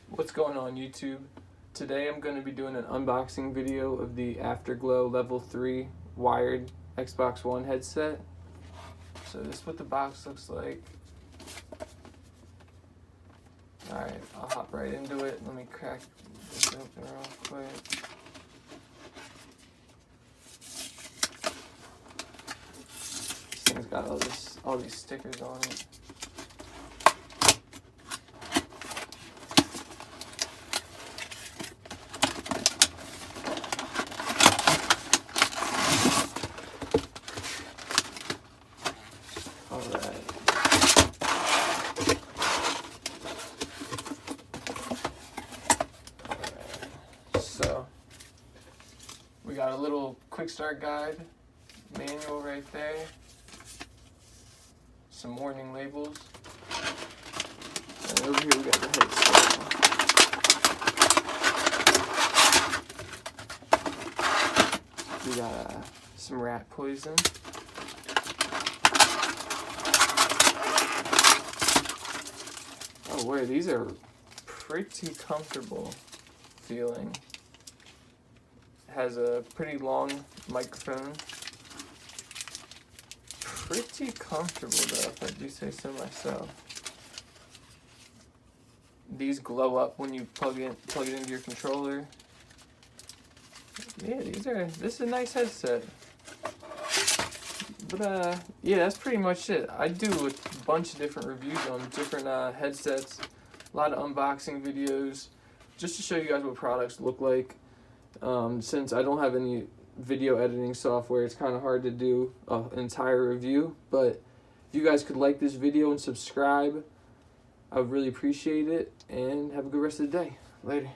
What's going on YouTube? Today I'm going to be doing an unboxing video of the Afterglow Level 3 wired Xbox One headset. So this is what the box looks like. Alright, I'll hop right into it. Let me crack this open real quick. This thing's got all these stickers on it. Alright. So, we got a little quick start guide, manual right there, some warning labels, and over here we got the headset. We got some rat poison. Oh wait, these are pretty comfortable feeling. Has a pretty long microphone. Pretty comfortable though, if I do say so myself. These glow up when you plug it into your controller. Yeah, this is a nice headset. But yeah, that's pretty much it. I do a bunch of different reviews on different headsets, a lot of unboxing videos, just to show you guys what products look like. Since I don't have any video editing software, it's kind of hard to do an entire review. But if you guys could like this video and subscribe, I would really appreciate it. And have a good rest of the day. Later.